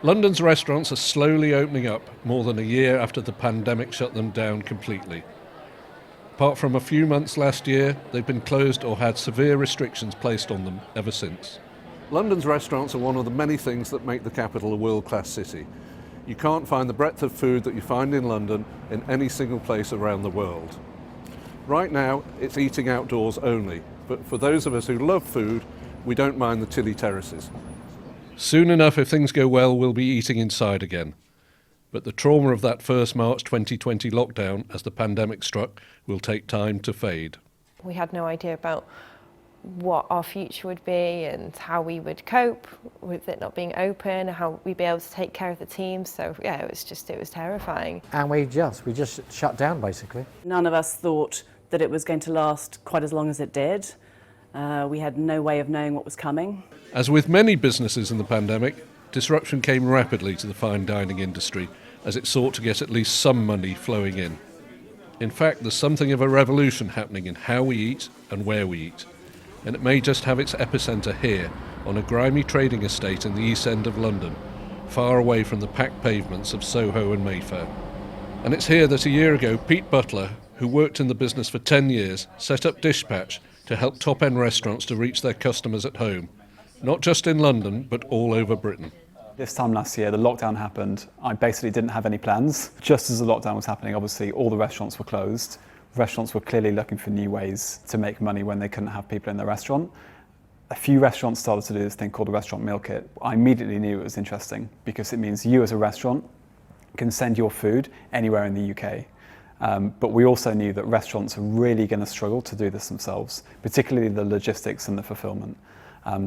London's restaurants are slowly opening up more than a year after the pandemic shut them down completely. Apart from a few months last year, they've been closed or had severe restrictions placed on them ever since. London's restaurants are one of the many things that make the capital a world-class city. You can't find the breadth of food that you find in London in any single place around the world. Right now, it's eating outdoors only, but for those of us who love food, we don't mind the chilly terraces. Soon enough, if things go well, we'll be eating inside again. But the trauma of that first March 2020 lockdown as the pandemic struck will take time to fade. We had no idea about what our future would be and how we would cope with it not being open, how we'd be able to take care of the team. So yeah, it was terrifying. And we just shut down basically. None of us thought that it was going to last quite as long as it did. We had no way of knowing what was coming. As with many businesses in the pandemic, disruption came rapidly to the fine dining industry as it sought to get at least some money flowing in. In fact, there's something of a revolution happening in how we eat and where we eat. And it may just have its epicentre here, on a grimy trading estate in the East End of London, far away from the packed pavements of Soho and Mayfair. And it's here that a year ago, Pete Butler, who worked in the business for 10 years, set up Dispatch to help top-end restaurants to reach their customers at home, not just in London, but all over Britain. This time last year, the lockdown happened. I basically didn't have any plans. Just as the lockdown was happening, obviously, all the restaurants were closed. Restaurants were clearly looking for new ways to make money when they couldn't have people in their restaurant. A few restaurants started to do this thing called a restaurant meal kit. I immediately knew it was interesting because it means you as a restaurant can send your food anywhere in the UK. But we also knew that restaurants are really going to struggle to do this themselves, particularly the logistics and the fulfillment.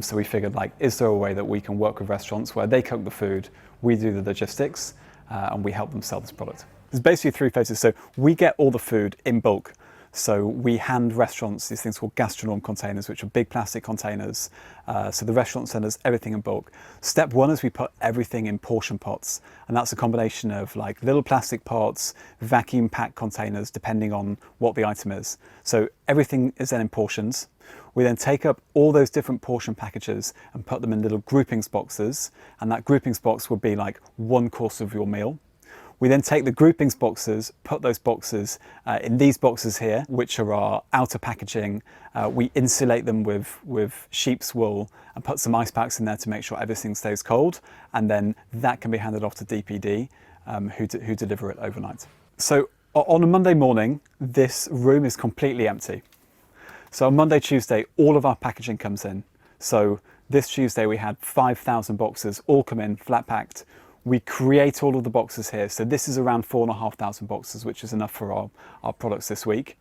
So we figured, is there a way that we can work with restaurants where they cook the food, we do the logistics, and we help them sell this product? There's basically three phases. So we get all the food in bulk. So we hand restaurants these things called gastronom containers, which are big plastic containers. So the restaurant send us everything in bulk. Step one is we put everything in portion pots. And that's a combination of little plastic pots, vacuum packed containers, depending on what the item is. So everything is then in portions. We then take up all those different portion packages and put them in little groupings boxes. And that groupings box would be like one course of your meal. We then take the groupings boxes, put those boxes in these boxes here, which are our outer packaging. We insulate them with sheep's wool and put some ice packs in there to make sure everything stays cold. And then that can be handed off to DPD, who deliver it overnight. So on a Monday morning, this room is completely empty. So on Monday, Tuesday, all of our packaging comes in. So this Tuesday, we had 5,000 boxes all come in, flat packed. We create all of the boxes here. So this is around 4,500 boxes, which is enough for our products this week.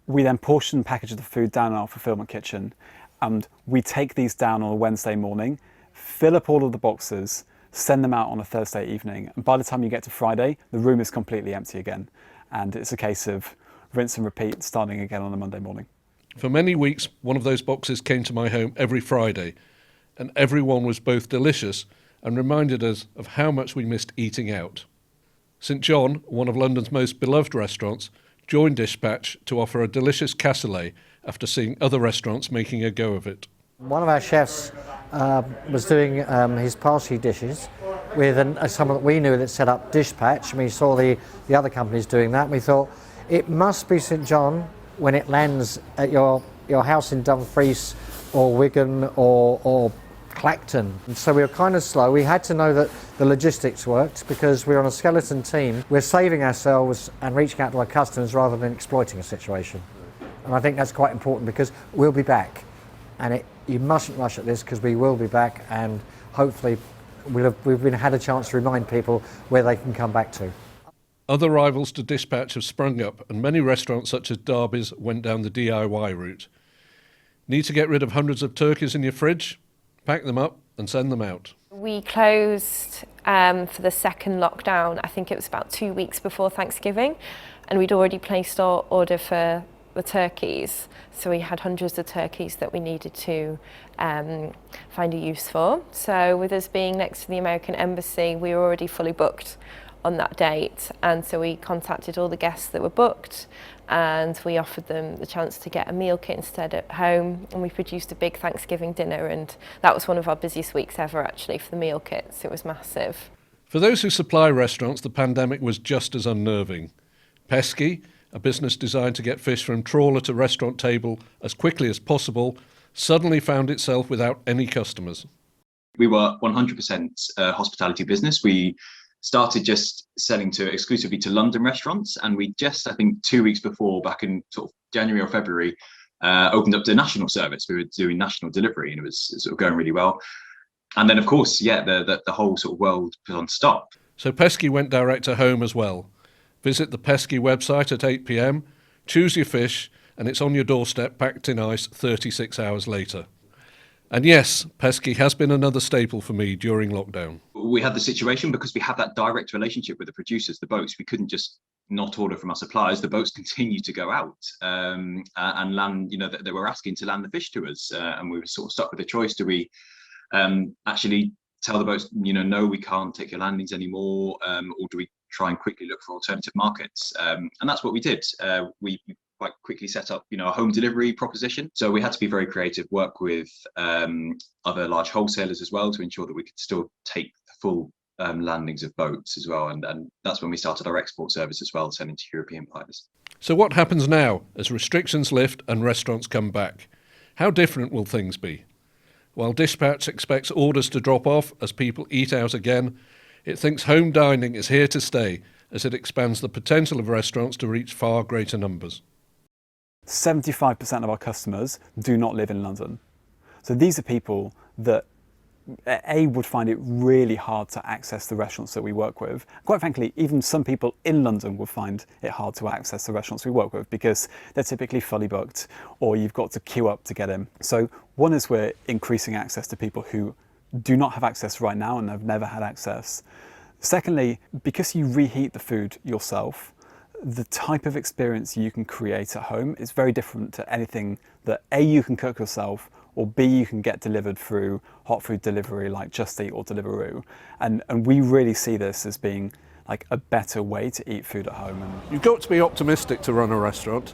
We then portion and package the food down in our fulfillment kitchen. And we take these down on a Wednesday morning, fill up all of the boxes, send them out on a Thursday evening. And by the time you get to Friday, the room is completely empty again. And it's a case of rinse and repeat, starting again on a Monday morning. For many weeks, one of those boxes came to my home every Friday. And every one was both delicious and reminded us of how much we missed eating out. St John, one of London's most beloved restaurants, joined Dispatch to offer a delicious cassoulet after seeing other restaurants making a go of it. One of our chefs was doing his parsley dishes with someone that we knew that set up Dispatch, and we saw the other companies doing that, and we thought, it must be St John when it lands at your house in Dumfries or Wigan or Clacton. And so we were kind of slow. We had to know that the logistics worked because we're on a skeleton team. We're saving ourselves and reaching out to our customers rather than exploiting a situation. And I think that's quite important because we'll be back. And you mustn't rush at this because we will be back, and hopefully we've had a chance to remind people where they can come back to. Other rivals to Dispatch have sprung up, and many restaurants such as Derby's went down the DIY route. Need to get rid of hundreds of turkeys in your fridge? Pack them up and send them out. We closed for the second lockdown, I think it was about 2 weeks before Thanksgiving, and we'd already placed our order for the turkeys. So we had hundreds of turkeys that we needed to find a use for. So with us being next to the American Embassy, we were already fully booked on that date, and so we contacted all the guests that were booked and we offered them the chance to get a meal kit instead at home, and we produced a big Thanksgiving dinner, and that was one of our busiest weeks ever actually for the meal kits. It was massive. For those who supply restaurants, the pandemic was just as unnerving. Pesky, a business designed to get fish from trawler to restaurant table as quickly as possible, suddenly found itself without any customers. We were 100% hospitality business. We started just selling exclusively to London restaurants, and we just, I think 2 weeks before, back in sort of January or February, opened up the national service. We were doing national delivery, and it was sort of going really well. And then, of course, the whole sort of world was on stop. So Pesky went direct to home as well. Visit the Pesky website at 8 p.m, choose your fish, and it's on your doorstep packed in ice 36 hours later. And yes, Pesky has been another staple for me during lockdown. We had the situation because we had that direct relationship with the producers, the boats. We couldn't just not order from our suppliers. The boats continued to go out and land, they were asking to land the fish to us. And we were sort of stuck with the choice. Do we actually tell the boats, no, we can't take your landings anymore? Or do we try and quickly look for alternative markets? And that's what we did. We quite quickly set up, a home delivery proposition. So we had to be very creative, work with other large wholesalers as well to ensure that we could still take the full landings of boats as well. And that's when we started our export service as well, sending to European buyers. So what happens now as restrictions lift and restaurants come back? How different will things be? While Dispatch expects orders to drop off as people eat out again, it thinks home dining is here to stay as it expands the potential of restaurants to reach far greater numbers. 75% of our customers do not live in London. So these are people that would find it really hard to access the restaurants that we work with. Quite frankly, even some people in London will find it hard to access the restaurants we work with because they're typically fully booked or you've got to queue up to get in. So one is we're increasing access to people who do not have access right now and have never had access. Secondly, because you reheat the food yourself, the type of experience you can create at home is very different to anything that A, you can cook yourself, or B, you can get delivered through hot food delivery like Just Eat or Deliveroo. And we really see this as being like a better way to eat food at home. And you've got to be optimistic to run a restaurant.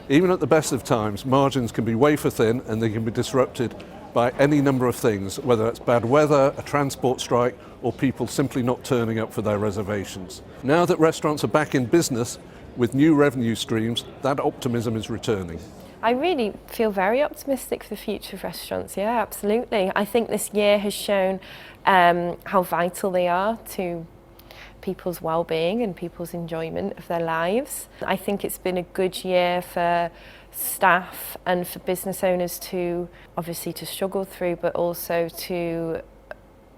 Even at the best of times, margins can be wafer thin and they can be disrupted by any number of things, whether it's bad weather, a transport strike, or people simply not turning up for their reservations. Now that restaurants are back in business with new revenue streams, that optimism is returning. I really feel very optimistic for the future of restaurants, yeah, absolutely. I think this year has shown how vital they are to people's well-being and people's enjoyment of their lives. I think it's been a good year for staff and for business owners to obviously to struggle through, but also to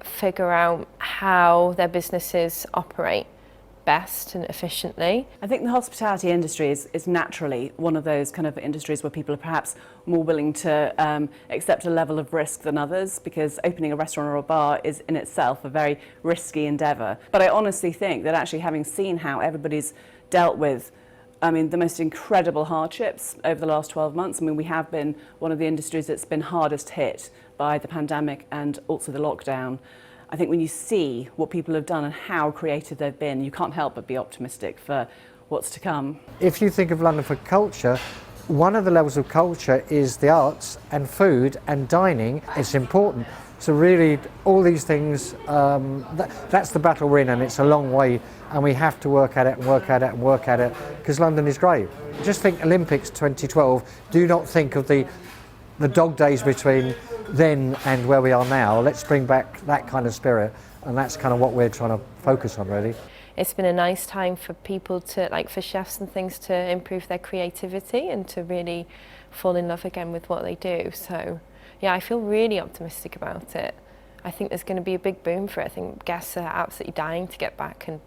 figure out how their businesses operate best and efficiently. I think the hospitality industry is naturally one of those kind of industries where people are perhaps more willing to accept a level of risk than others, because opening a restaurant or a bar is in itself a very risky endeavour. But I honestly think that actually, having seen how everybody's dealt with the most incredible hardships over the last 12 months. We have been one of the industries that's been hardest hit by the pandemic and also the lockdown. I think when you see what people have done and how creative they've been, you can't help but be optimistic for what's to come. If you think of London for culture, one of the levels of culture is the arts and food and dining. It's important. So really, all these things, that's the battle we're in, and it's a long way, and we have to work at it and work at it and work at it, because London is great. Just think Olympics 2012, do not think of the dog days between then and where we are now. Let's bring back that kind of spirit, and that's kind of what we're trying to focus on, really. It's been a nice time for people to, like for chefs and things, to improve their creativity and to really fall in love again with what they do. So yeah, I feel really optimistic about it. I think there's going to be a big boom for it. I think guests are absolutely dying to get back and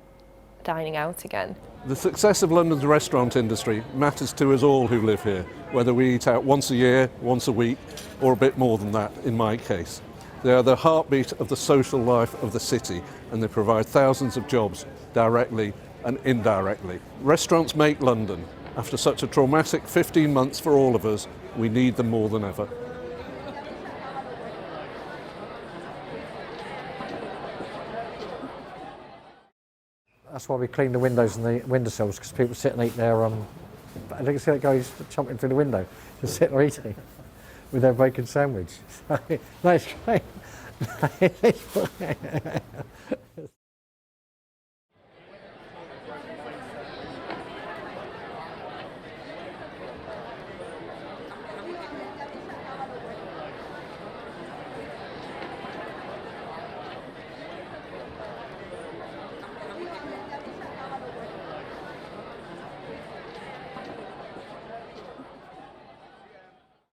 dining out again. The success of London's restaurant industry matters to us all who live here, whether we eat out once a year, once a week, or a bit more than that in my case. They are the heartbeat of the social life of the city, and they provide thousands of jobs directly and indirectly. Restaurants make London. After such a traumatic 15 months for all of us, we need them more than ever. That's why we clean the windows and the windowsills, because people sit and eat their. I think you see that guy who's jumping through the window, just sitting there eating with their bacon sandwich. No, it's great.